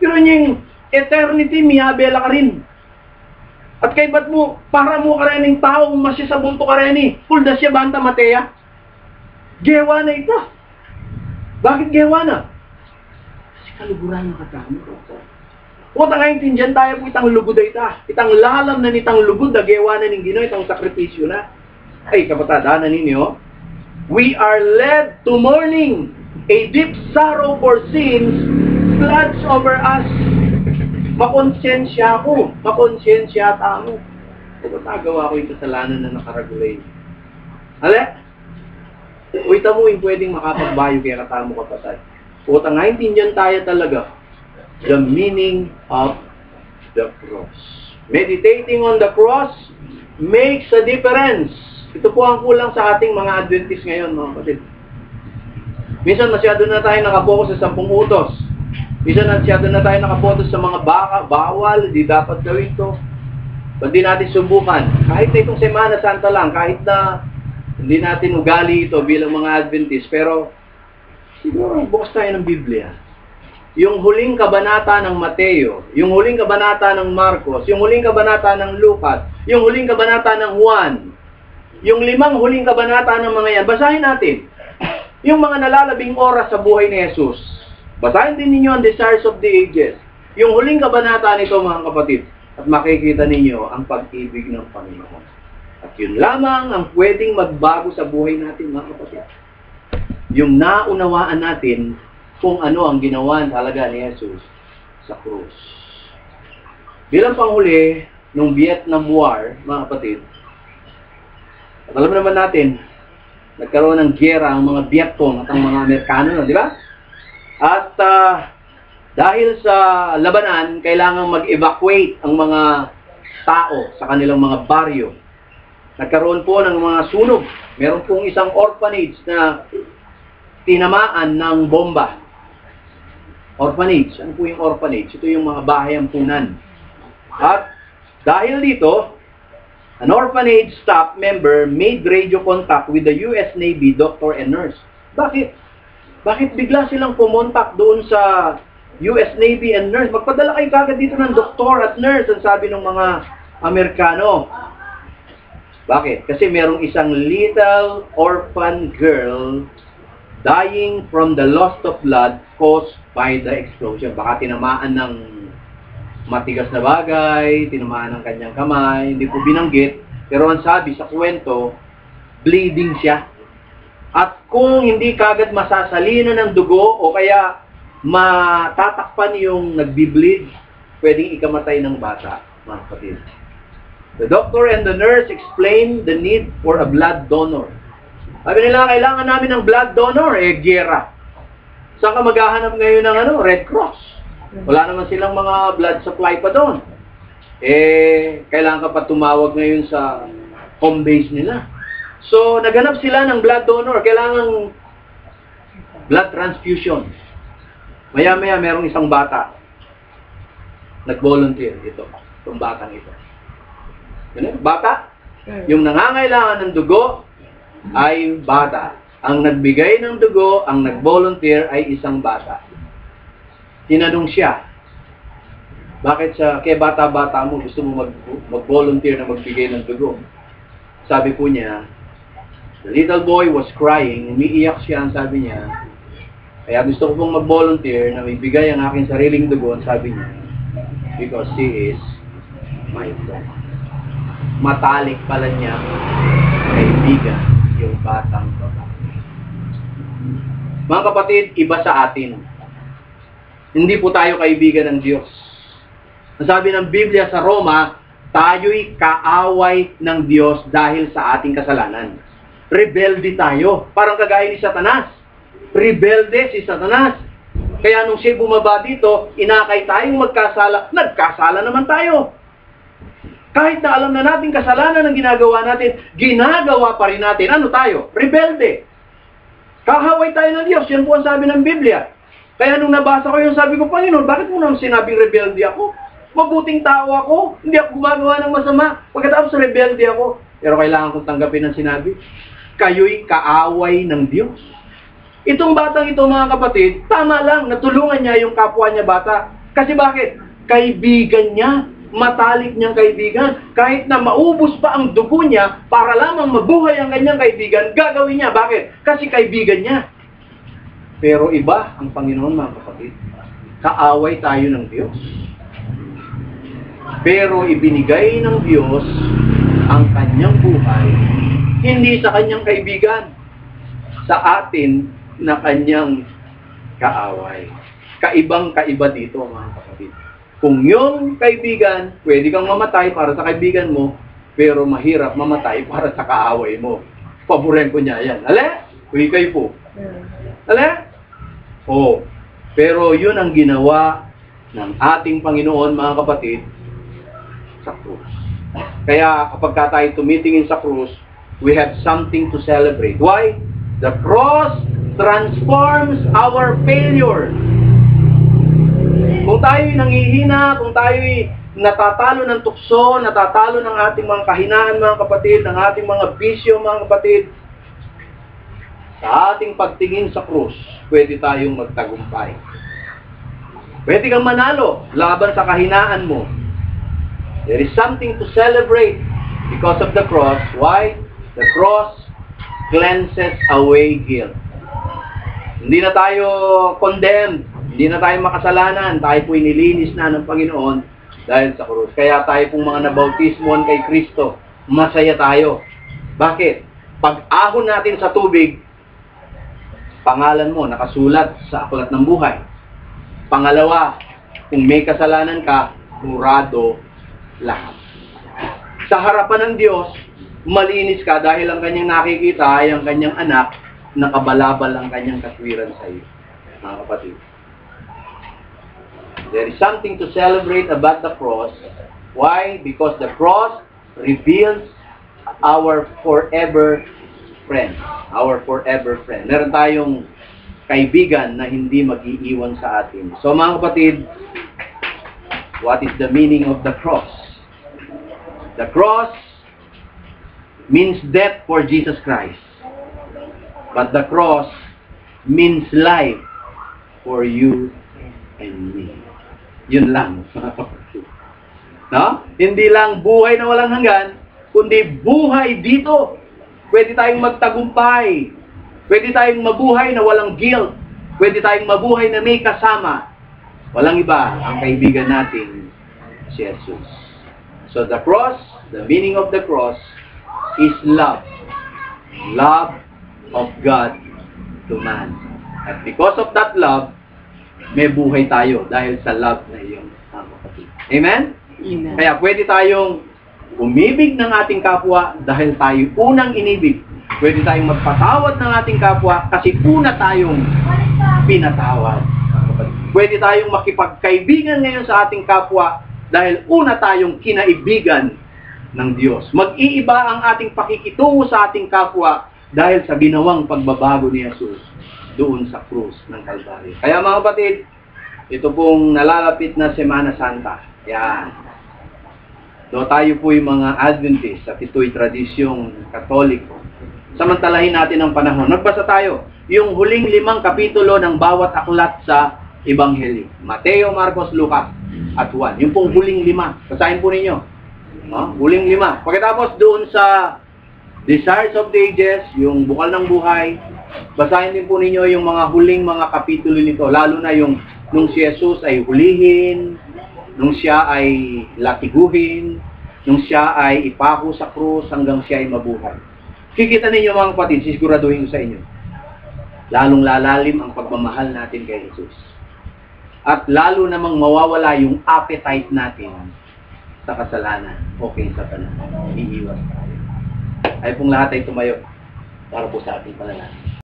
Pero yung eternity, miyabela ka rin. At kay ba't mo, para mo ka rin ng tao, masisabunto ka rin eh. Pulda siya banta Matea. Gewa na ito. Bakit gewa na? Kasi kaluguran na katamo. O tangayin tindihan tayo po itang lugod na ita. Itang lalam na nitang lugod na gewa na ning Ginoo, itang sakripisyo na. Ay, kabataan na ninyo, we are led to mourning. A deep sorrow for sins floods over us. Makonsensya ako. Makonsensya tamo. Ito tagawa ko yung kasalanan na nakaragulay. Hala? Uita mo yung pwedeng makapagbayo kaya katamo kapatay. O naintindihan tayo talaga the meaning of the cross. Meditating on the cross makes a difference. Ito po ang kulang sa ating mga Adventist ngayon, mga kapatid. Minsan masyado na tayo nakapokus sa 10 utos. Minsan masyado na tayo nakapokus sa mga bawal, di dapat gawin ito. Ba't di natin subukan? Kahit na itong Semana Santa lang, kahit na hindi natin ugali ito bilang mga Adventist, pero siguro bukas tayo ng Biblia. Yung huling kabanata ng Mateo, yung huling kabanata ng Marcos, yung huling kabanata ng Lucas, yung huling kabanata ng Juan, yung 5 huling kabanata ng mga yan, basahin natin. Yung mga nalalabing oras sa buhay ni Jesus. Basahin din ninyo ang Desires of the Ages. Yung huling kabanata nito, mga kapatid, at makikita ninyo ang pag-ibig ng Panginoon. At yun lamang ang pwedeng magbago sa buhay natin, mga kapatid. Yung naunawaan natin kung ano ang ginawa talaga ni Jesus sa krus. Bilang panghuli, nung Vietnam War, mga kapatid, at alam naman natin, nagkaroon ng giyera ang mga Vietcong at ang mga Amerikano, di ba? At dahil sa labanan, kailangan mag-evacuate ang mga tao sa kanilang mga baryo. Nagkaroon po ng mga sunog. Meron pong isang orphanage na tinamaan ng bomba. Orphanage. Ano po yung orphanage? Ito yung mga bahay ampunan. At dahil dito, an orphanage staff member made radio contact with the US Navy doctor and nurse. Bakit? Bakit bigla silang pumontak doon sa US Navy and nurse? Magpadala kayo kagad dito ng doktor at nurse, ang sabi ng mga Amerikano. Bakit? Kasi merong isang little orphan girl dying from the loss of blood caused by the explosion. Baka tinamaan ng matigas na bagay, tinamaan ng kanyang kamay, hindi po binanggit, pero ang sabi sa kwento, bleeding siya. At kung hindi kagad masasalina ng dugo o kaya matatakpan yung nagbi-bleed, pwedeng ikamatay ng bata, mga kapatid. The doctor and the nurse explained the need for a blood donor. Sabi nila, kailangan namin ng blood donor, giyera. Saan ka maghahanap ngayon ng Red Cross? Wala naman silang mga blood supply pa doon. Kailangan ka pa tumawag ngayon sa home base nila. So, naghanap sila ng blood donor. Kailangan blood transfusion. Maya-maya, merong isang bata. Nag-volunteer ito. Itong batang ito. Bata? Yung nangangailangan ng dugo ay bata. Ang nagbigay ng dugo, ang nag-volunteer ay isang bata. Tinanong siya, bakit kaya bata-bata mo gusto mo mag-volunteer na magbigay ng dugo? Sabi po niya, the little boy was crying, umiiyak siya, ang sabi niya, kaya gusto ko pong mag-volunteer na magbigay ang aking sariling dugo, ang sabi niya, because he is my friend. Matalik pala niya, kaibigan, yung batang babae. Mga kapatid, iba sa atin. Hindi po tayo kaibigan ng Diyos. Ang sabi ng Biblia sa Roma, tayo'y kaaway ng Diyos dahil sa ating kasalanan. Rebelde tayo. Parang kagaya ni Satanas. Rebelde si Satanas. Kaya nung siya bumaba dito, inakay tayong magkasala. Nagkasala naman tayo. Kahit na alam na natin kasalanan ang ginagawa natin, ginagawa pa rin natin. Ano tayo? Rebelde. Kahaway tayo ng Diyos. Yan po ang sabi ng Biblia. Kaya nung nabasa ko yung sabi ko, Panginoon, bakit mo nang sinabing rebelde ako? Mabuting tao ako. Hindi ako gumagawa ng masama. Pagkatapos rebelde ako. Pero kailangan kong tanggapin ang sinabi. Kayo'y kaaway ng Diyos. Itong batang ito, mga kapatid, tama lang, natulungan niya yung kapwa niya bata. Kasi bakit? Kaibigan niya. Matalik niyang kaibigan. Kahit na maubos pa ang dugo niya para lamang mabuhay ang kanyang kaibigan, gagawin niya. Bakit? Kasi kaibigan niya. Pero iba ang Panginoon, mga kapatid. Kaaway tayo ng Diyos. Pero ibinigay ng Diyos ang kanyang buhay, hindi sa kanyang kaibigan, sa atin na kanyang kaaway. Kaibang-kaiba dito, mga kapatid. Kung yung kaibigan, pwede kang mamatay para sa kaibigan mo, pero mahirap mamatay para sa kaaway mo. Paboren ko niya yan. Ale? Uy kayo po. Ale? Oo. Pero yun ang ginawa ng ating Panginoon, mga kapatid, sa krus. Kaya kapag tayo tumitingin sa krus, we have something to celebrate. Why? The cross transforms our failure. Kung tayo'y nangihina, kung tayo'y natatalo ng tukso, natatalo ng ating mga kahinaan, mga kapatid, ng ating mga bisyo, mga kapatid, sa ating pagtingin sa krus, pwede tayong magtagumpay. Pwede kang manalo laban sa kahinaan mo. There is something to celebrate because of the cross. Why? The cross cleanses away guilt. Hindi na tayo condemned. Hindi na tayo makasalanan. Tayo po'y nilinis na ng Panginoon dahil sa krus. Kaya tayo pong mga nabautismoan kay Kristo, masaya tayo. Bakit? Pag-ahon natin sa tubig, pangalan mo nakasulat sa aklat ng buhay. Pangalawa, kung may kasalanan ka, murado lahat. Sa harapan ng Diyos, malinis ka dahil ang kanyang nakikita ay ang kanyang anak, nakabalabal ang kanyang katwiran sa iyo. Mga kapatid. There is something to celebrate about the cross. Why? Because the cross reveals our forever friend. Our forever friend. Meron tayong kaibigan na hindi mag-iiwan sa atin. So mga kapatid, what is the meaning of the cross? The cross means death for Jesus Christ. But the cross means life for you and me. Yun lang. No? Hindi lang buhay na walang hanggan, kundi buhay dito. Pwede tayong magtagumpay. Pwede tayong mabuhay na walang guilt. Pwede tayong mabuhay na may kasama. Walang iba ang kaibigan natin, si Jesus. So the cross, the meaning of the cross is love. Love of God to man. At because of that love, may buhay tayo dahil sa love na iyong kapatid. Amen? Amen. Kaya pwede tayong umibig ng ating kapwa dahil tayo unang inibig. Pwede tayong magpatawad ng ating kapwa kasi una tayong pinatawad. Pwede tayong makipagkaibigan ngayon sa ating kapwa dahil una tayong kinaibigan ng Diyos. Mag-iiba ang ating pakikitungo sa ating kapwa dahil sa ginawang pagbabago ni Jesus doon sa krus ng Kalbaryo. Kaya mga kapatid, ito pong nalalapit na Semana Santa. Yan. So tayo po yung mga Adventist at ito'y tradisyong Katoliko. Samantalahin natin ang panahon. Nagbasa tayo yung huling 5 kapitulo ng bawat aklat sa Ebanghelyo. Mateo, Marcos, Lucas, at Juan. Yung pong huling 5. Basahin po ninyo. No? Huling 5. Pagkatapos doon sa Desires of the Ages, yung Bukal ng Buhay, basahin din po ninyo yung mga huling mga kapitulo nito. Lalo na yung nung si Jesus ay hulihin, nung siya ay latiguhin, nung siya ay ipako sa krus hanggang siya ay mabuhay. Kikita ninyo mga kapatid, siguraduhin ko sa inyo, lalong lalalim ang pagmamahal natin kay Jesus. At lalo namang mawawala yung appetite natin sa kasalanan o kay Satanas. Iiwas tayo. Ay pong lahat ay tumayo para po sa ating panalangin.